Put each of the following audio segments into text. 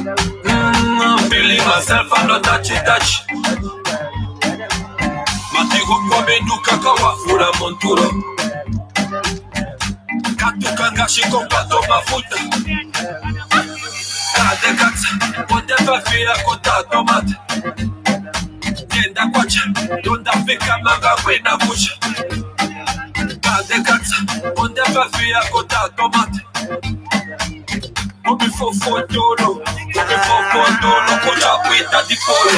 I'm feeling myself, I'm not touch. Matigo kwa beduka kawa fura monturo. Katuka ngashi kompato mafuta. Kade katsa, whatever fear kota tomate. Tenda kwacha, donda fika manga wena busha. Kade katsa, whatever fear kota tomate. Obi fo dolo, kocha wita di pole.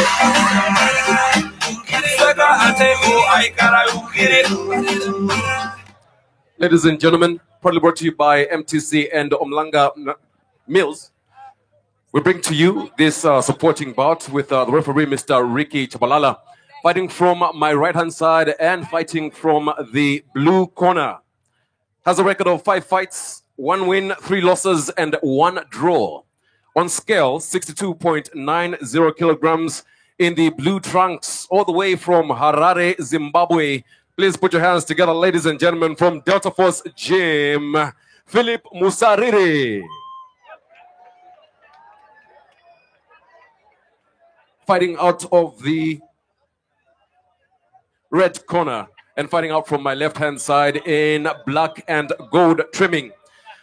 Ladies and gentlemen, proudly brought to you by MTC and Omlanga Mills. We bring to you this supporting bout with the referee, Mr. Ricky Chabalala, fighting from my right-hand side and fighting from the blue corner. Has a record of 5 fights, 1 win, 3 losses, and 1 draw. On scale, 62.90 kilograms in the blue trunks, all the way from Harare, Zimbabwe. Please put your hands together, ladies and gentlemen, from Delta Force Gym, Philip Musariri. Fighting out of the red corner and fighting out from my left-hand side in black and gold trimming.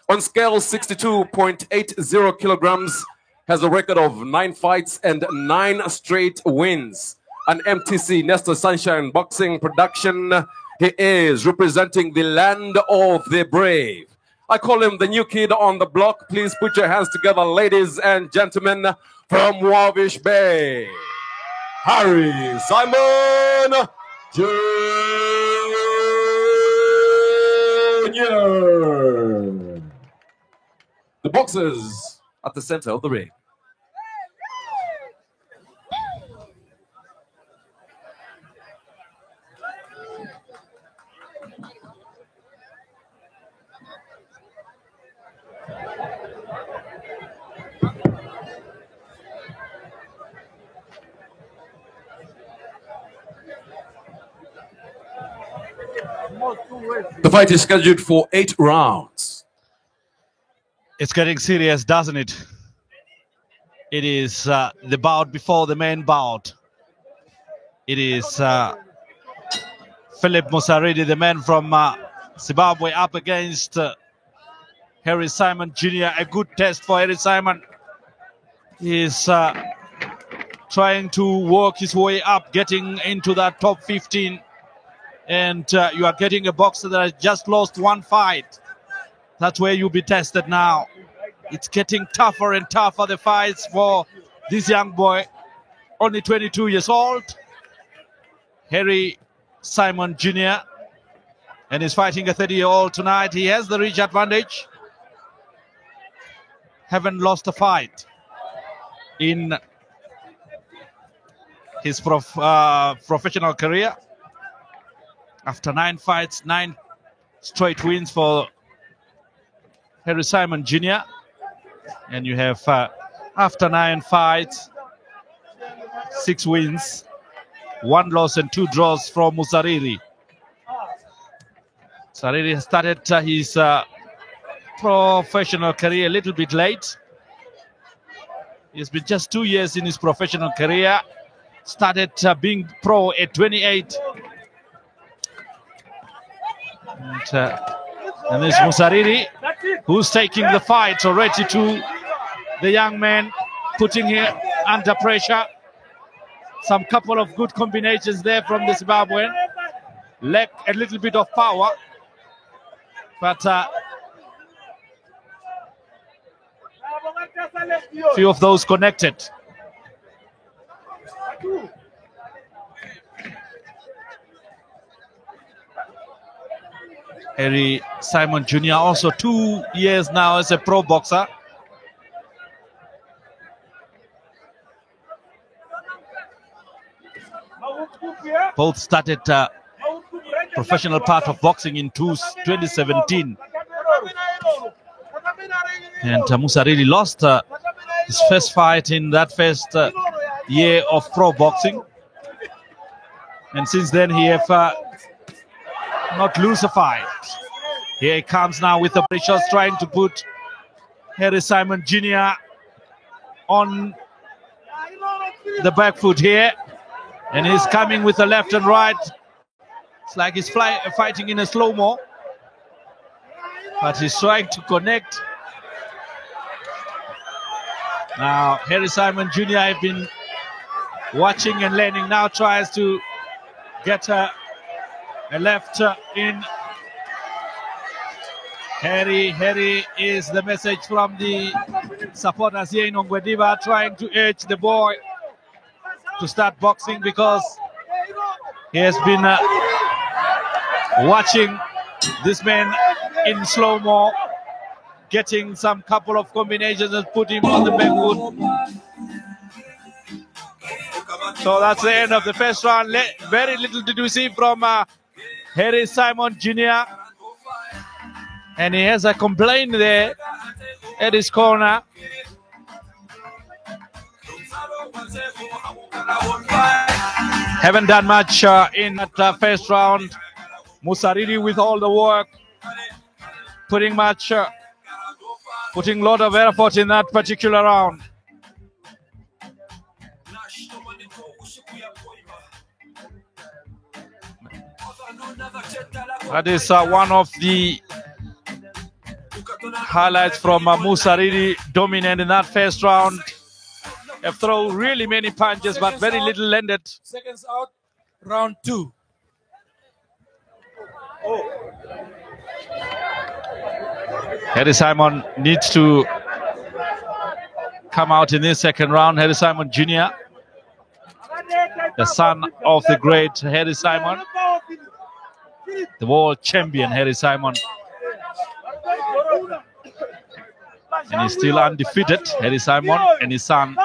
On scale, 62.80 kilograms, has a record of 9 fights and 9 straight wins. An MTC Nestor Sunshine Boxing production. He is representing the land of the brave. I call him the new kid on the block. Please put your hands together, ladies and gentlemen, from Wavish Bay, Harry Simon Jr. The boxers at the center of the ring. The fight is scheduled for 8 rounds. It's getting serious, doesn't it? It is the bout before the main bout. It is Philip Musariri, the man from Zimbabwe, up against Harry Simon Jr. A good test for Harry Simon. He's trying to work his way up, getting into that top 15. And you are getting a boxer that has just lost 1 fight. That's where you'll be tested now. It's getting tougher and tougher, the fights for this young boy, only 22 years old, Harry Simon Jr. And he's fighting a 30-year-old tonight. He has the reach advantage. Haven't lost a fight in his professional career. After 9 fights, 9 straight wins for Harry Simon Jr. And you have, after 9 fights, 6 wins, 1 loss and 2 draws from Musariri. Musariri started his professional career a little bit late. He's been just 2 years in his professional career. Started being pro at 28. And there's Musariri, who's taking the fight already to the young man, putting him under pressure. Some couple of good combinations there from the Zimbabwean. Lack a little bit of power, but few of those connected. Harry Simon Jr. also 2 years now as a pro boxer. Both started professional part of boxing in 2017. And Musariri lost his first fight in that first year of pro boxing. And since then he have not lose a fight. Here he comes now with the shots, trying to put Harry Simon Jr. on the back foot here, and he's coming with the left and right. It's like he's fighting in a slow-mo, but he's trying to connect. Now Harry Simon Jr. have been watching and learning, now tries to get a left in. Harry is the message from the supporters here in Ongwediva, trying to urge the boy to start boxing, because he has been watching this man in slow-mo, getting some couple of combinations and put him on the back foot. So that's the end of the first round. Very little did we see from Harry Simon Jr. And he has a complaint there at his corner. Haven't done much in that first round. Musariri with all the work, putting a lot of effort in that particular round. That is one of the highlights from Musariri, dominant in that first round. Have thrown really many punches, but very little landed. Seconds out, round 2. Harry Simon needs to come out in this second round. Harry Simon Jr., the son of the great Harry Simon, the world champion Harry Simon. And he's still undefeated, Harry Simon, and his son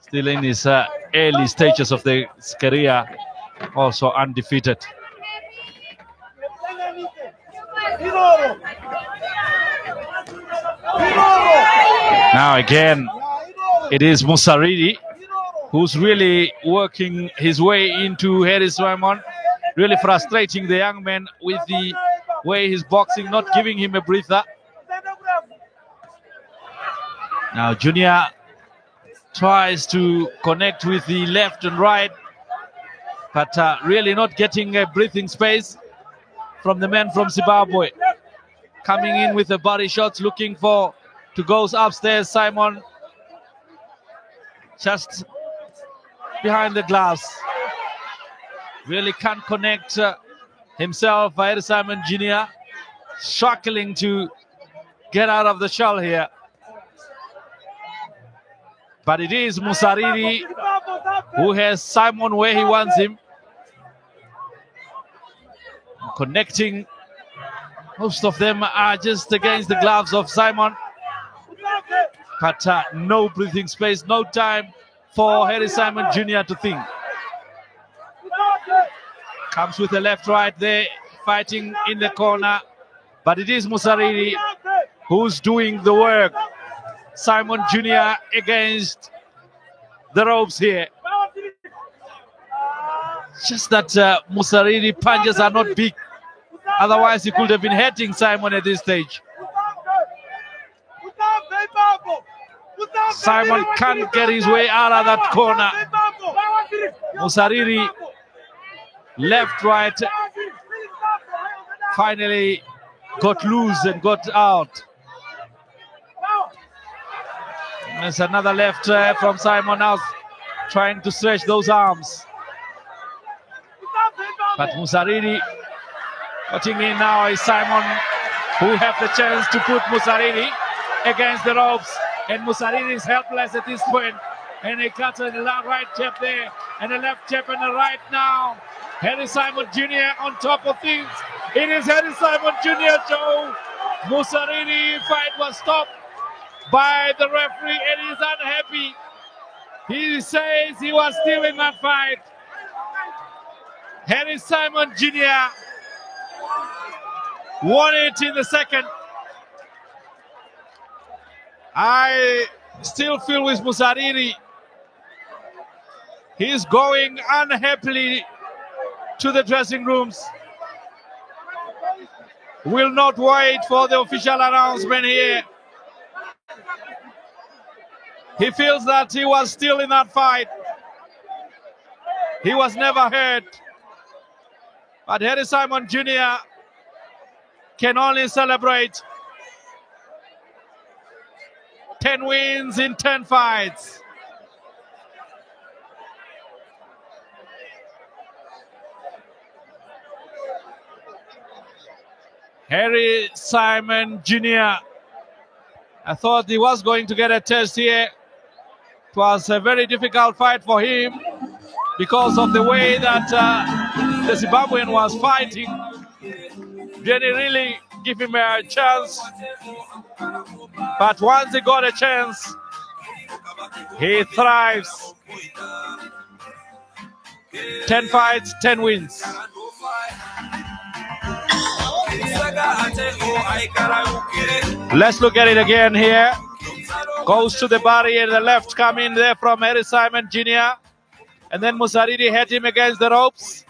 still in his early stages of his career, also undefeated. Now again, it is Musariri who's really working his way into Harry Simon, really frustrating the young man with the way he's boxing, not giving him a breather. Now Junior tries to connect with the left and right, but really not getting a breathing space from the man from Zimbabwe. Coming in with the body shots, looking to go upstairs. Simon just behind the glass. Really can't connect himself. Harry Simon Jr. struggling to get out of the shell here. But it is Musariri who has Simon where he wants him. Connecting. Most of them are just against the gloves of Simon. But no breathing space, no time for Harry Simon Jr. to think. Comes with the left right there, fighting in the corner. But it is Musariri who's doing the work. Simon Jr. against the ropes here. Just that Musariri punches are not big. Otherwise, he could have been hitting Simon at this stage. Simon can't get his way out of that corner. Musariri, left, right, finally got loose and got out. There's another left from Simon now, trying to stretch those arms. But Musariri cutting in now is Simon, who have the chance to put Musariri against the ropes. And Musariri is helpless at this point. And he cuts a right jab there, and a left jab and a right now. Harry Simon Jr. on top of things. It is Harry Simon Jr. show. Musariri fight was stopped by the referee, and he's unhappy. He says he was still in that fight. Harry Simon Jr. won it in the second. I still feel with Musariri. He's going unhappily to the dressing rooms. Will not wait for the official announcement here. He feels that he was still in that fight. He was never hurt. But Harry Simon Jr. can only celebrate 10 wins in 10 fights. Harry Simon Jr. I thought he was going to get a test here. It was a very difficult fight for him because of the way that the Zimbabwean was fighting. Didn't really give him a chance. But once he got a chance, he thrives. 10 fights, 10 wins. Let's look at it again here. Goes to the body and the left coming there from Harry Simon Jr. And then Musariri hit him against the ropes.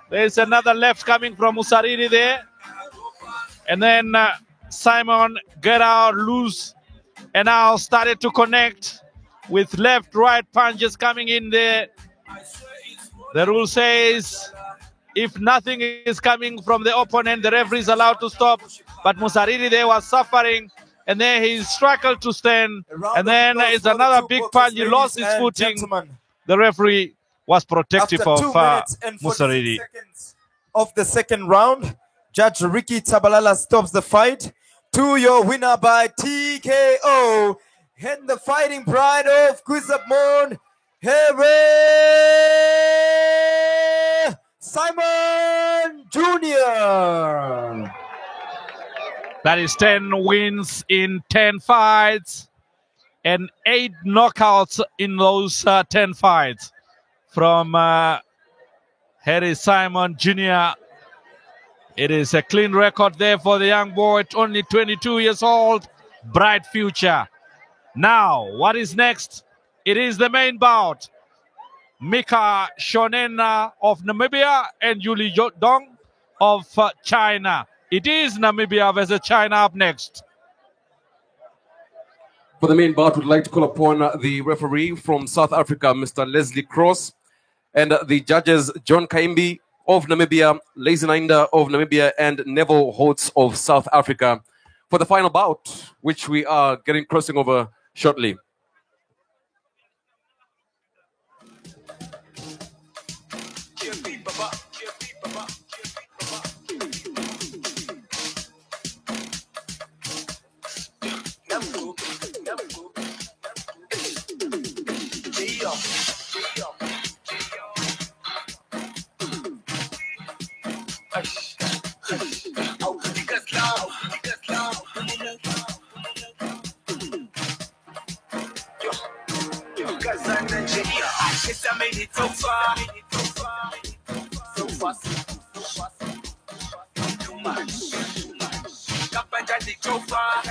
There's another left coming from Musariri there. And then Simon get out loose and now started to connect with left, right punches coming in there. The rule says if nothing is coming from the opponent, the referee is allowed to stop. But Musariri there was suffering, and then he struggled to stand. And then it's another big punch. He lost his footing. The referee was protective of Musariri. Of the second round, Judge Ricky Tshabalala stops the fight. To your winner by TKO, and the fighting pride of Kuzapmon, Harry Simon Jr. That is 10 wins in 10 fights and 8 knockouts in those 10 fights from Harry Simon Jr. It is a clean record there for the young boy, only 22 years old, bright future. Now, what is next? It is the main bout. Mika Shonena of Namibia and Yuli Dong of China. It is Namibia versus China up next. For the main bout, we'd like to call upon the referee from South Africa, Mr. Leslie Cross, and the judges, John Kaimbi of Namibia, Lazy Nainda of Namibia, and Neville Holtz of South Africa for the final bout, which we are getting crossing over shortly. I made it so far, so fast, too much. Up and down the far,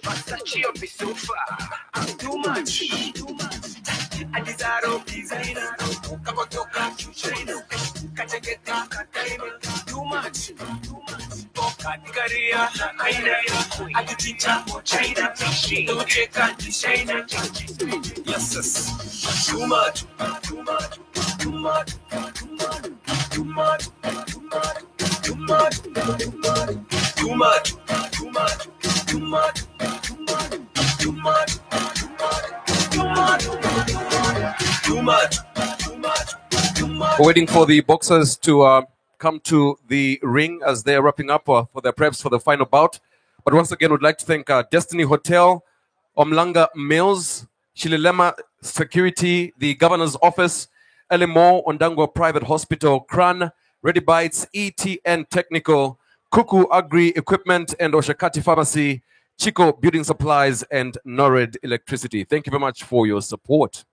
Versace up is so far, I'm too much. I desire designer, Kabotoka to China, Kachageta, too much. Categoria, I teacher for China, don't check out the China. Yes, too much, too much, too much, too much, too much, too much, too much, too much, too much, too much, too much, too much, too much, too much, too much. Waiting for the boxers to come to the ring as they're wrapping up for their preps for the final bout. But once again, we'd like to thank Destiny Hotel, Omlanga Mills, Shililema Security, the Governor's Office, LMO, Ondangwa Private Hospital, Kran, Ready Bites, ETN Technical, Kuku Agri Equipment, and Oshakati Pharmacy, Chico Building Supplies, and Nored Electricity. Thank you very much for your support.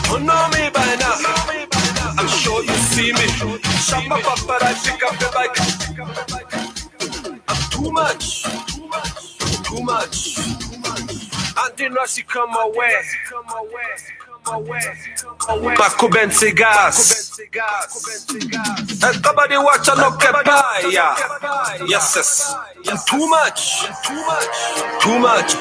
Oh, know me by now. I'm sure you see me. Shamba papa, I pick up the bike. I'm too much. Too much. And then Rashi come away. Bakuben cigars. Everybody watch and look at by, yeah. Yes, yes. Too much. Too much.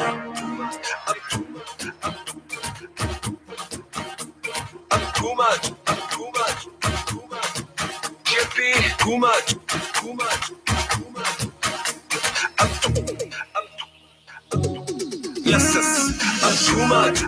Too much. Chippy. Too much. Yes, yes. Too much.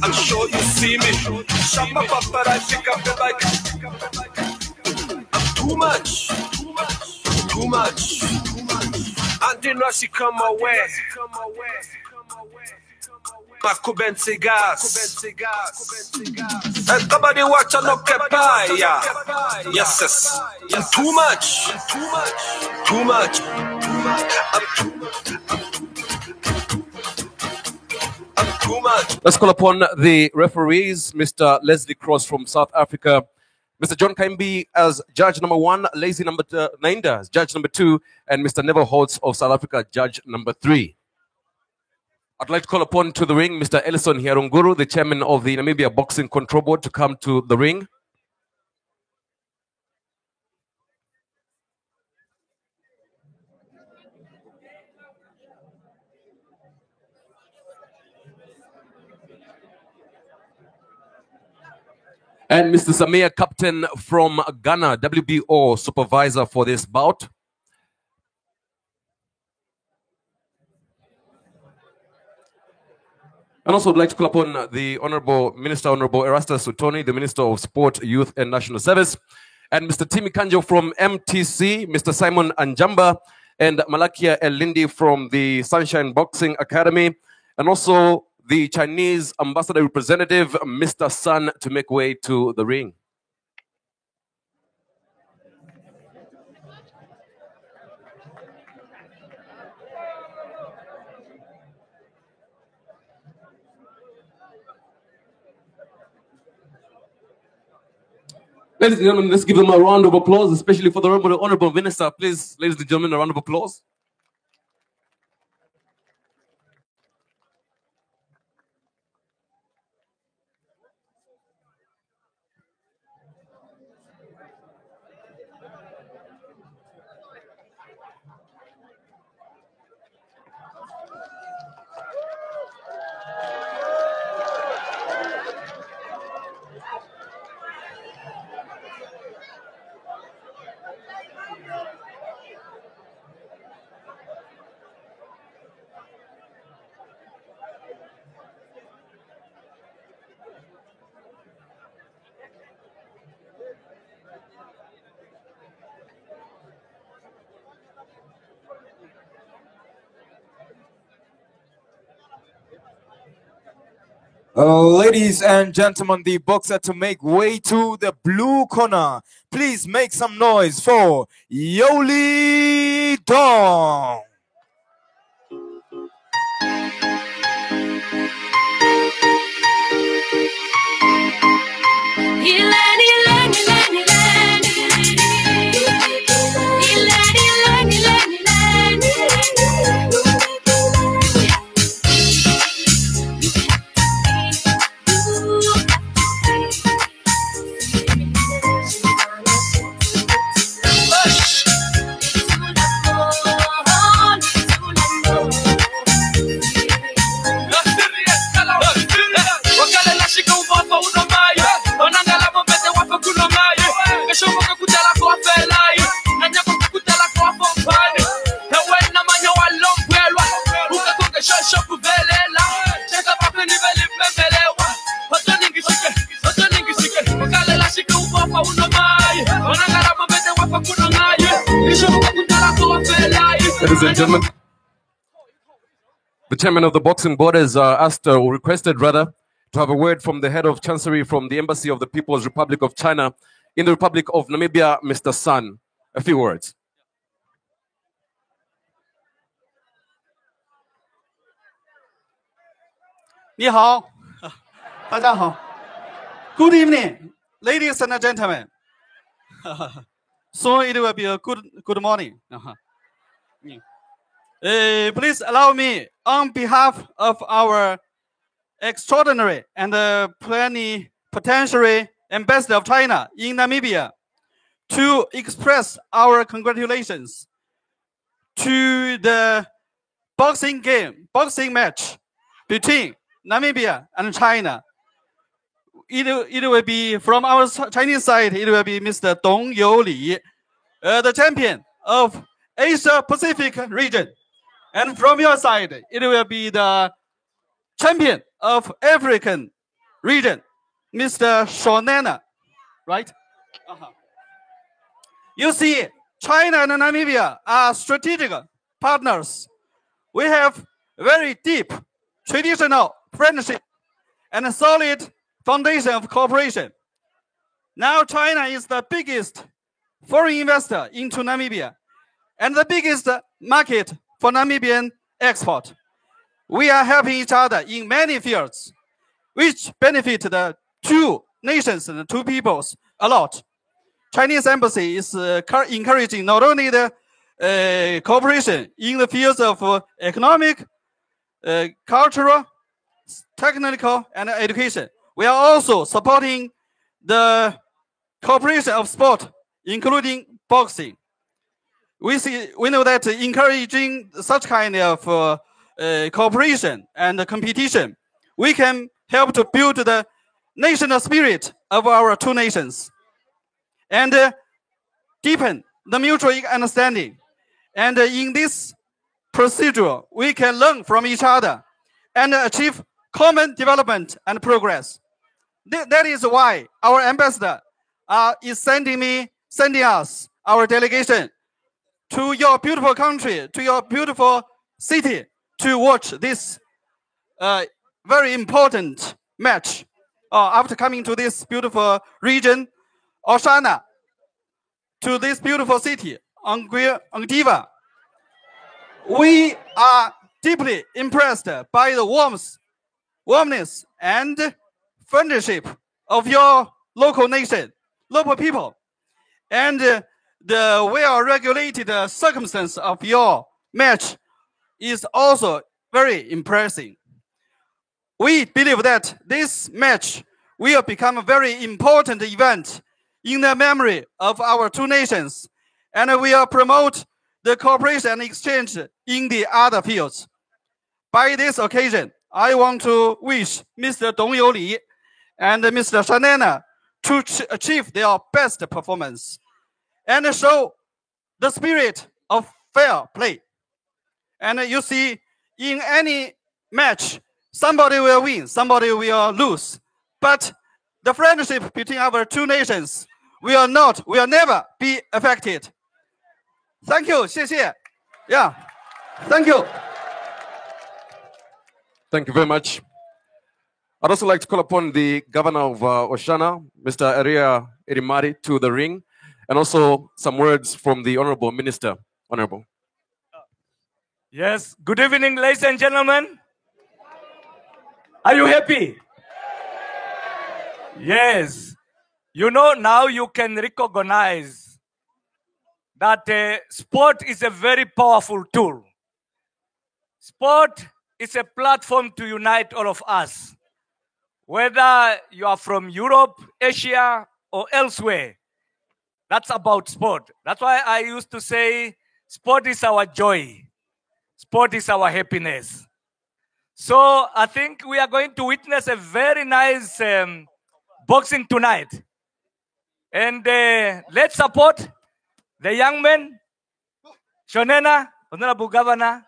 I'm sure you see me. Shut my paparazzi, pick up the bike. I'm too much. And then she come away. Makuben cigars. Everybody watch and look at by, yeah. Yes. And too much. Let's call upon the referees, Mr. Leslie Cross from South Africa, Mr. John Kaimbi as judge number 1, Lazy number 9 as judge number 2, and Mr. Neville Holtz of South Africa, judge number 3. I'd like to call upon to the ring Mr. Ellison Hiarunguru, the chairman of the Namibia Boxing Control Board, to come to the ring. And Mr. Samia, captain from Ghana, WBO supervisor for this bout. And also, I'd like to call upon the Honorable Minister, Honorable Erastus Utoni, the Minister of Sport, Youth and National Service, and Mr. Timmy Kanjo from MTC, Mr. Simon Anjamba, and Malakia El-Lindi from the Sunshine Boxing Academy, and also the Chinese ambassador representative, Mr. Sun, to make way to the ring. Ladies and gentlemen, let's give them a round of applause, especially for the Honorable Minister. Please, ladies and gentlemen, a round of applause. Ladies and gentlemen, the boxer to make way to the blue corner. Please make some noise for Yoli Dong. Ladies and gentlemen, the chairman of the boxing board has asked, or requested rather, to have a word from the head of chancery from the Embassy of the People's Republic of China in the Republic of Namibia, Mr. Sun. A few words. 你好，大家好。Good evening, ladies and gentlemen. Soon it will be a good morning. Please allow me, on behalf of our extraordinary and plenipotentiary ambassador of China in Namibia, to express our congratulations to the boxing match between Namibia and China. It will be from our Chinese side. It will be Mr. Dong Youli, the champion of Asia Pacific region, and from your side, it will be the champion of African region, Mr. Shonana, right? You see, China and Namibia are strategic partners. We have very deep traditional friendship and a solid foundation of cooperation. Now China is the biggest foreign investor into Namibia and the biggest market for Namibian export. We are helping each other in many fields, which benefit the two nations and the two peoples a lot. Chinese embassy is encouraging not only the cooperation in the fields of economic, cultural, technical, and education. We are also supporting the cooperation of sport, including boxing. We know that encouraging such kind of cooperation and competition, we can help to build the national spirit of our two nations and deepen the mutual understanding. And in this procedure, we can learn from each other and achieve common development and progress. That is why our ambassador is sending us, our delegation, to your beautiful country, to your beautiful city, to watch this very important match. After coming to this beautiful region, Oshana, to this beautiful city, Anguilla, we are deeply impressed by the warmness and friendship of your local nation, local people, and the well-regulated circumstance of your match is also very impressive. We believe that this match will become a very important event in the memory of our two nations, and will promote the cooperation and exchange in the other fields. By this occasion, I want to wish Mr. Dong Youli and Mr. Shan Nena to achieve their best performance and show the spirit of fair play. And you see, in any match, somebody will win, somebody will lose. But the friendship between our two nations will never be affected. Thank you, 谢谢. Yeah, thank you. Thank you very much. I'd also like to call upon the governor of Oshana, Mr. Aria Erimari, to the ring, and also some words from the honorable minister. Honorable. Yes, good evening, ladies and gentlemen. Are you happy? Yes. You know, now you can recognize that sport is a very powerful tool. Sport is a platform to unite all of us. Whether you are from Europe, Asia, or elsewhere, that's about sport. That's why I used to say, sport is our joy. Sport is our happiness. So I think we are going to witness a very nice boxing tonight. And let's support the young men. Shan Nena, Honorable Governor,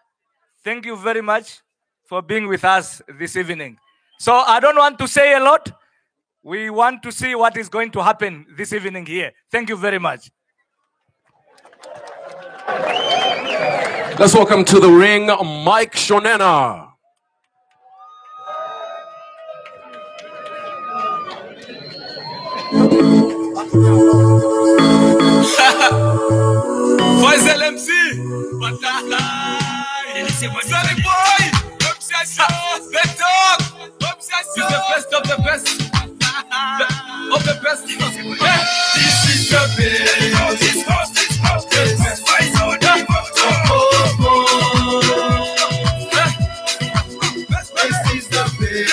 thank you very much for being with us this evening. So I don't want to say a lot. We want to see what is going to happen this evening here. Thank you very much. Let's welcome to the ring, Mike Shan Nena. Faz LMC, bataille, Sonny Boy, obsession, the dog, obsession, the best of the best, of the best. This is the best, this house, the best fight on the This is the best.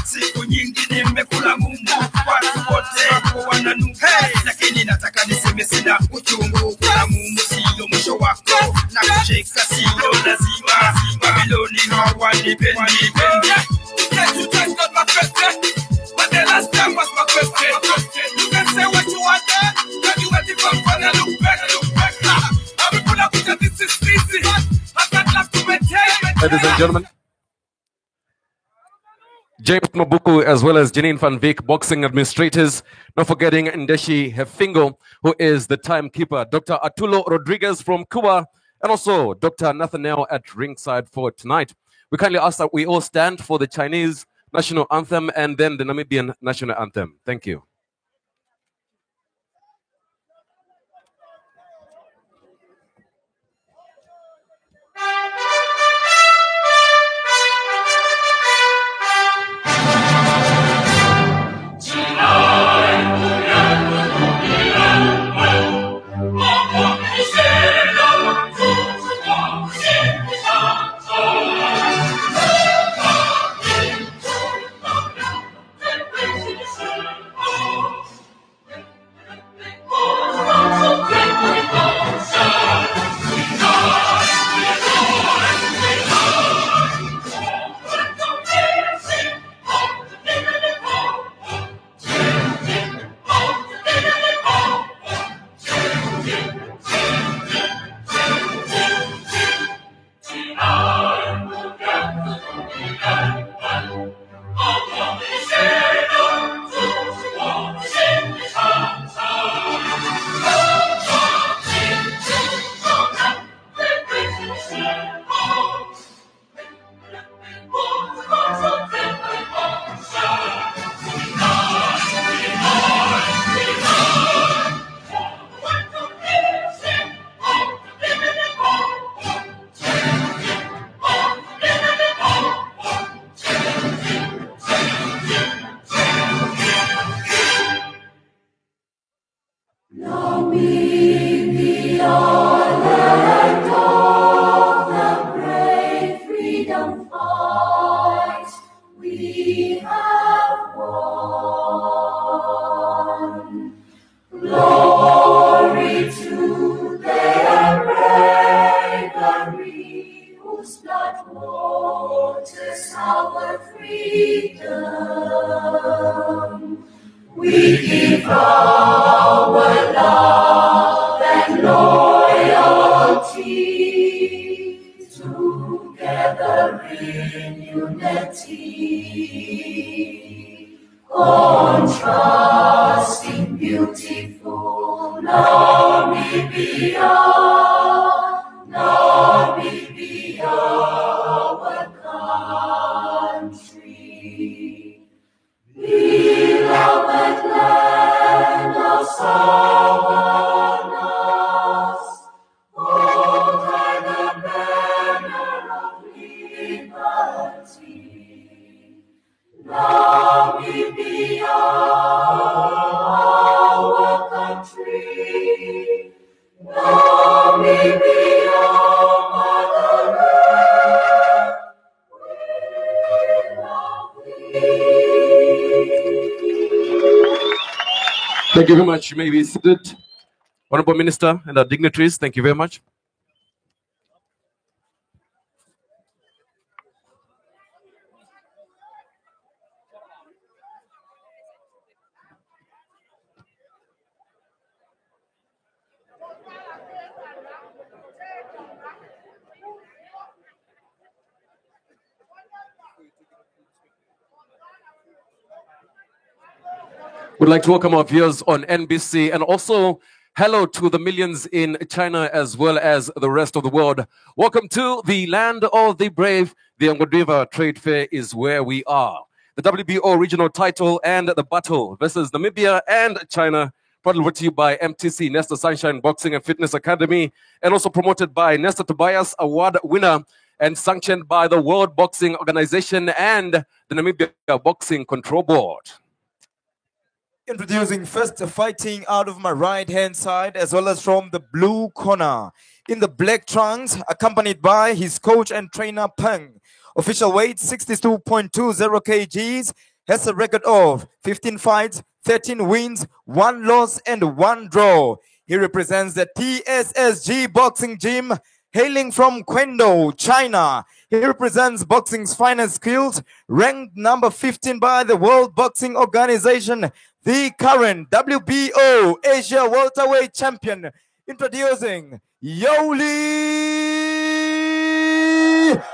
Siku nyingi nimekula ngumu, watu wote wananuka, lakini nataka niseme sina uchungu. Kula ngumu sio mwisho wako, na kucheka sio lazima. Babiloni hawanipendi. You just got my question, but the last time was my question. You can say what you want there, but you went from when I look back. I will pull up because this is easy. I got love to maintain. Ladies and gentlemen, James Mabuku, as well as Janine Van Vick, boxing administrators. Not forgetting Ndeshi Hefingo, who is the timekeeper. Dr. Arturo Rodriguez from Cuba, and also Dr. Nathaniel at ringside for tonight. We kindly ask that we all stand for the Chinese national anthem and then the Namibian national anthem. Thank you. China Calvary, whose blood waters our freedom. We give our love and loyalty, together in unity, contrasting beautiful Namibia, Namibia, our country. Beloved land of savannas, hold high the banner of liberty. Namibia, our country. Namibia, motherland, we love thee. Thank you very much. You may be seated. Honorable Minister and our dignitaries, thank you very much. We'd like to welcome our viewers on NBC and also hello to the millions in China as well as the rest of the world. Welcome to the land of the brave. The Ngodiva Trade Fair is where we are. The WBO regional title and the battle versus Namibia and China, proudly brought to you by MTC, Nesta Sunshine Boxing and Fitness Academy, and also promoted by Nesta Tobias Award winner and sanctioned by the World Boxing Organization and the Namibia Boxing Control Board. Introducing first fighting out of my right hand side as well as from the blue corner. In the black trunks, accompanied by his coach and trainer Peng. Official weight 62.20 kgs, has a record of 15 fights, 13 wins, 1 loss and 1 draw. He represents the TSSG Boxing Gym, hailing from Quendo, China. He represents boxing's finest skills, ranked number 15 by the World Boxing Organization, the current WBO Asia welterweight champion. Introducing Yoli,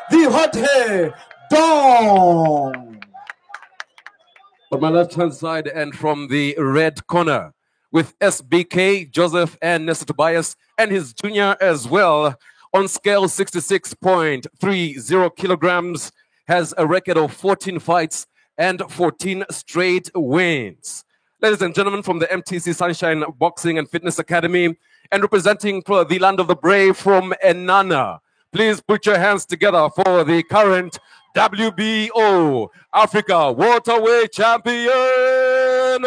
the hot hair Dong. On my left hand side and from the red corner with SBK, Joseph and Nesta Tobias and his junior as well. On scale 66.30 kilograms, has a record of 14 fights and 14 straight wins. Ladies and gentlemen, from the MTC Sunshine Boxing and Fitness Academy and representing for the land of the brave from Enana, please put your hands together for the current WBO Africa welterweight champion,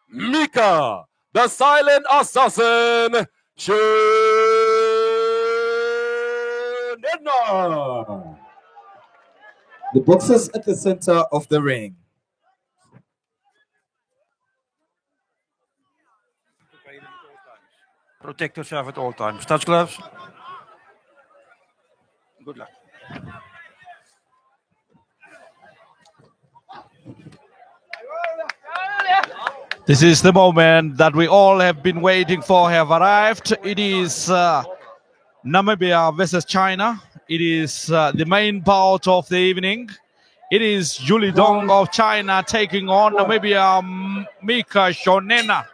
Mika, the silent assassin, Shonena. The boxers at the center of the ring. Protect yourself at all times. Touch gloves. Good luck. This is the moment that we all have been waiting for have arrived. It is Namibia versus China. It is the main bout of the evening. It is Yuli Dong of China taking on Namibia Mika Shonena.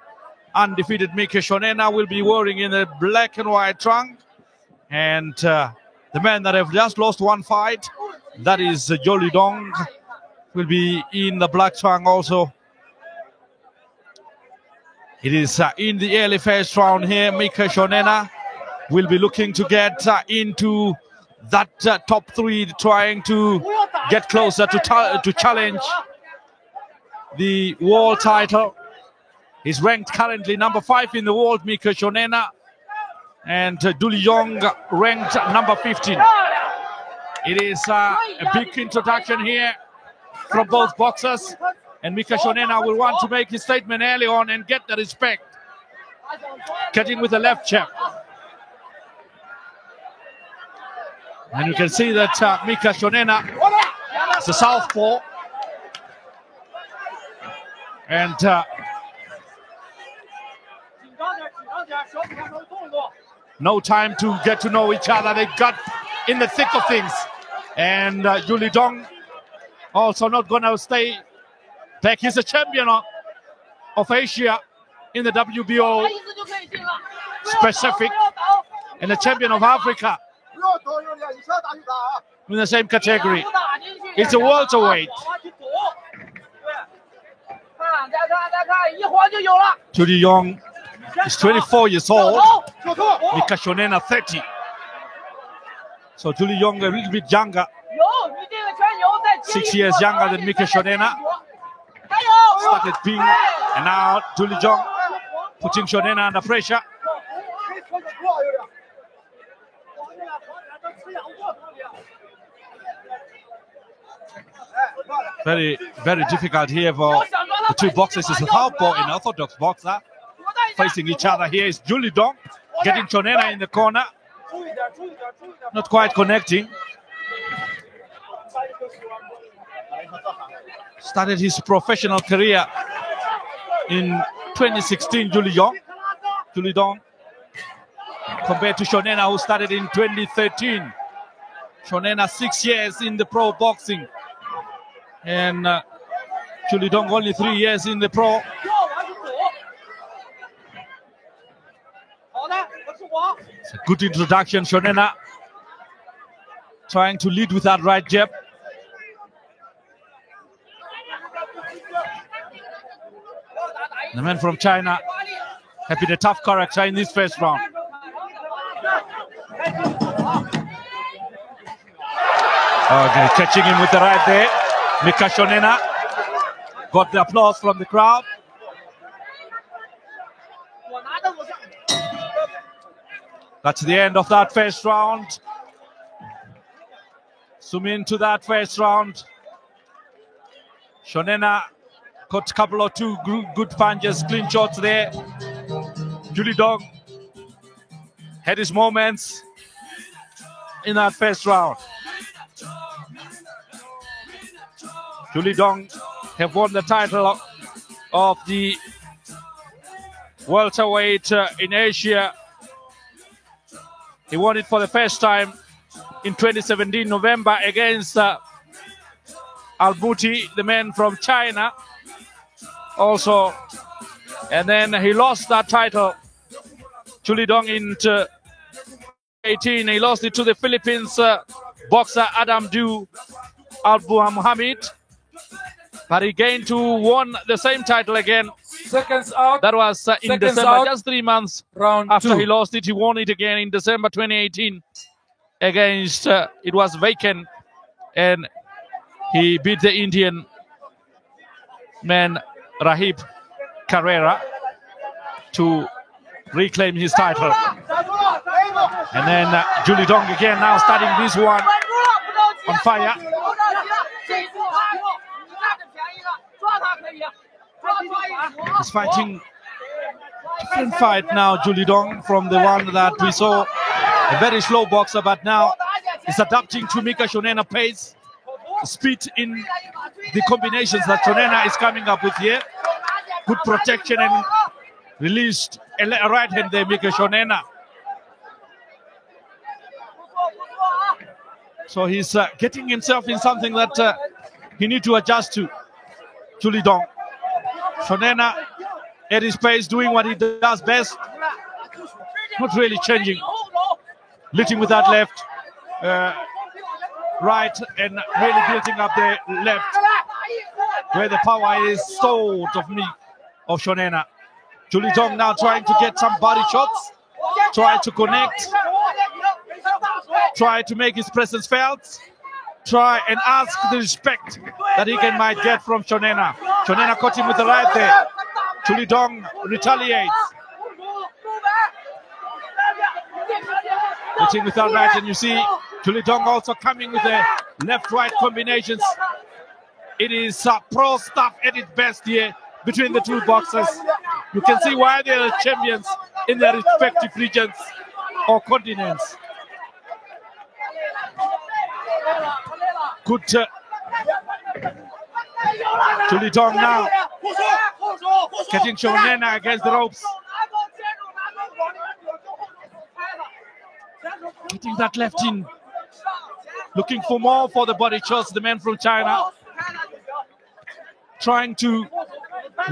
Undefeated Mika Shonena will be wearing in the black and white trunk. And the man that have just lost one fight, that is Yuli Dong, will be in the black trunk also. It is in the early first round here. Mika Shonena will be looking to get into that top 3, trying to get closer to challenge the world title. He's ranked currently number 5 in the world, Mika Shonena, and Duli Yong ranked number 15. It is a big introduction here from both boxers, and Mika Shonena will want to make his statement early on and get the respect. Cutting with the left jab. And you can see that Mika Shonena is a southpaw. And no time to get to know each other. They got in the thick of things. And Julie Dong also not going to stay back. He's a champion of Asia in the WBO specific and a champion of Africa in the same category. It's a welterweight. Julie Young is 24 years old. Mika Shonena 30. So Julie Young a little bit younger. 6 years younger than Mika Shonena. Started being, and now Julie Young putting Shonena under pressure. Very, very difficult here for the two boxers. It's a southpaw and orthodox boxer facing each other. Here is Julie Dong getting Shonena in the corner. Not quite connecting. Started his professional career in 2016, Julie Young. Julie Dong compared to Shonena, who started in 2013. Shonena 6 years in the pro boxing. And Julie Dong only 3 years in the pro. It's a good introduction. Shonena trying to lead with that right jab. The man from China having a tough character in this first round. Okay, catching him with the right there. Mika Shonena got the applause from the crowd. That's the end of that first round. Zoom into that first round. Shonena got a couple or two good punches, clean shots there. Julie Dong had his moments in that first round. Julie Dong have won the title of the welterweight in Asia. He won it for the first time in 2017 November against Al-Buti, the man from China. Also, and then he lost that title, Julie Dong, in 2018. He lost it to the Philippines boxer Adam Du Al-Muhammad. But he gained to won the same title again. Seconds out. That was in December, out. just 3 months Round after two. he lost it. He won it again in December 2018 against, it was vacant. And he beat the Indian man, Rahib Carrera, to reclaim his title. And then Julie Dong again now starting this one on fire. He's fighting different fight now, Julie Dong, from the one that we saw, a very slow boxer, but now he's adapting to Mika Shonena pace, speed in the combinations that Shonena is coming up with here. Good protection and released a right hand there, Mika Shonena. So he's getting himself in something that he needs to adjust to. Julie Dong. Shonena at his pace, doing what he does best. Not really changing. Leading with that left, right, and really building up the left, where the power is sort of Shonena. Julie Dong now trying to get some body shots, try to connect, try to make his presence felt, try and ask the respect that he might get from Shonena. Shonena caught him with the right there. Julie Dong retaliates. Hitting with that right, and you see Julie Dong also coming with the left-right combinations. It is pro stuff at its best here between the two boxers. You can see why they are champions in their respective regions or continents. Good. Julie Dong now getting Shonena against the ropes. Getting that left in. Looking for more for the body shots, the men from China. Trying to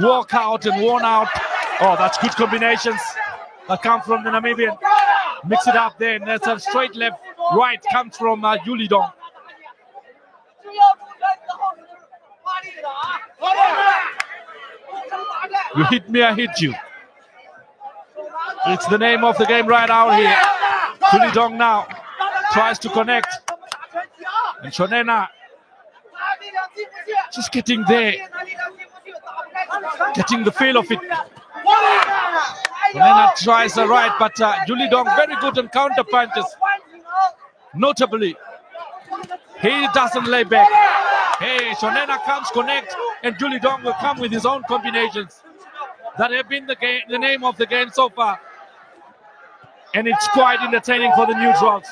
walk out and worn out. Oh, that's good combinations that come from the Namibian. Mix it up there, and that's a straight left, right comes from Julie Dong. You hit me, I hit you. It's the name of the game right out here. Julie Dong now tries to connect. And Shonena just getting there. Getting the feel of it. Shonena tries the right, but Julie Dong very good on counter punches. Notably, he doesn't lay back. Hey, Shonena comes, connect, and Julie Dong will come with his own combinations. That have been the name of the game so far. And it's quite entertaining for the neutrals.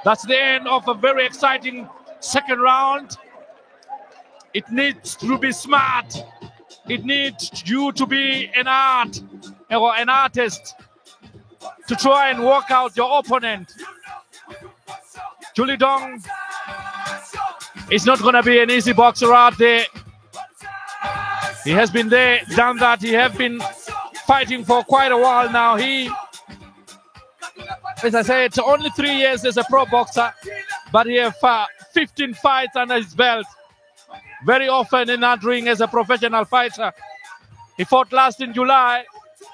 That's the end of a very exciting second round. It needs to be smart. It needs you to be an art or an artist to try and work out your opponent. Julie Dong is not going to be an easy boxer out there. He has been there, done that. He has been fighting for quite a while now. He, as I said, only 3 years as a pro boxer, but he has 15 fights under his belt. Very often in that ring as a professional fighter. He fought last in July.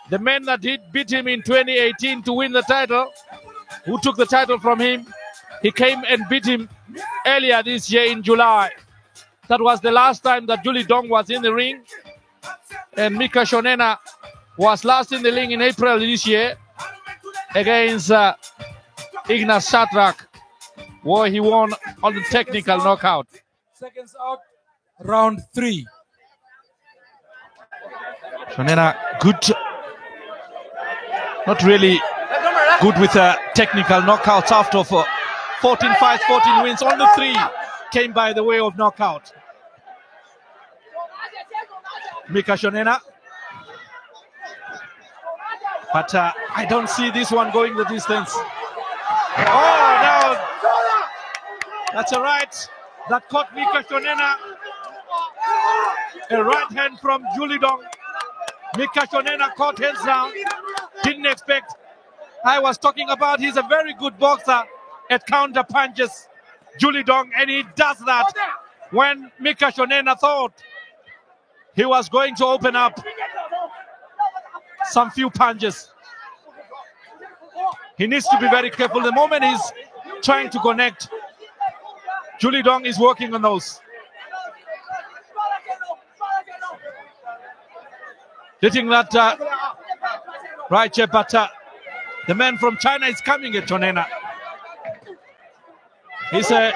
The man that beat him in 2018 to win the title, who took the title from him, he came and beat him earlier this year in July. That was the last time that Julie Dong was in the ring. And Mika Shonena was last in the ring in April this year against Ignas Shatrak, where he won on the technical knockout. Seconds out, round 3. Shonena, good. Not really good with technical knockouts after 14 fights, 14 wins. Only 3 came by the way of knockout. Mika Shonena. But I don't see this one going the distance. Oh, no. That's a right. That caught Mika Shonena. A right hand from Julie Dong. Mika Shonena caught hands down. Didn't expect. I was talking about he's a very good boxer at counter punches. Julie Dong, and he does that when Mika Shonena thought he was going to open up some few punches. He needs to be very careful. The moment he's trying to connect, Julie Dong is working on those. Hitting that right jab, but the man from China is coming at Shonena. He's a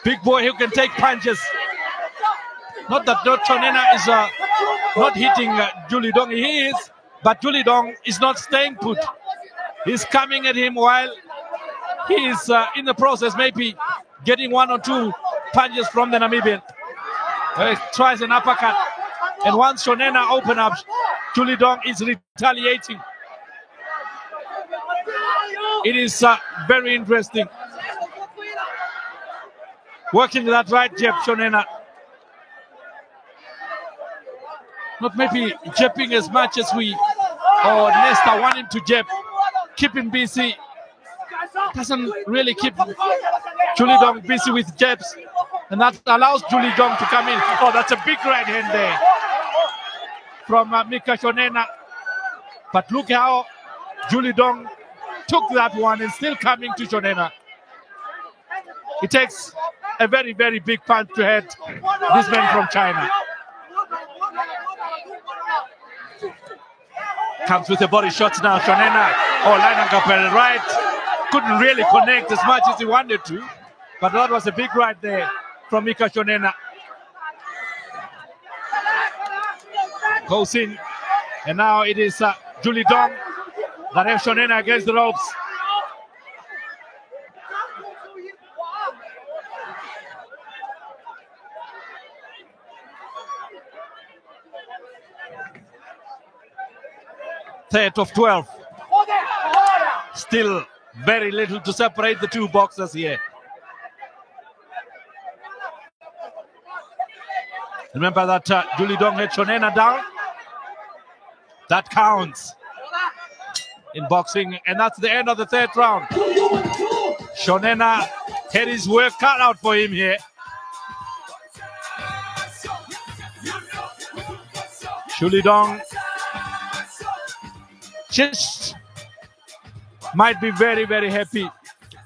big boy who can take punches. Not that Shonena is not hitting Julie Dong. He is, but Julie Dong is not staying put. He's coming at him while he is in the process, maybe getting 1 or 2 punches from the Namibian. He tries an uppercut. And once Shonena open up, Julie Dong is retaliating. It is very interesting. Working that right jab, Shonena. Not maybe jabbing as much as we or Nesta want him to jab. Keep him busy. Doesn't really keep Julie Dong busy with jabs. And that allows Julie Dong to come in. Oh, that's a big right hand there from Mika Shonena. But look how Julie Dong took that one and still coming to Shonena. It takes a very, very big punch to hit this man from China. Comes with the body shots now, Shonena. Oh, lining up at right. Couldn't really connect as much as he wanted to. But that was a big right there from Mika Shonena. Goes in. And now it is Julie Dong that has Shonena against the ropes. third of 12. Still very little to separate the two boxers here. Remember that Julie Dong had Shonena down. That counts in boxing, and that's the end of the third round. Shonena had his work cut out for him here. Julie Dong just might be very, very happy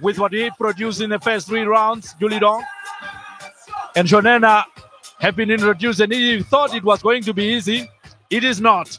with what he produced in the first 3 rounds, Julie Dong. And Shonena have been introduced, and he thought it was going to be easy. It is not.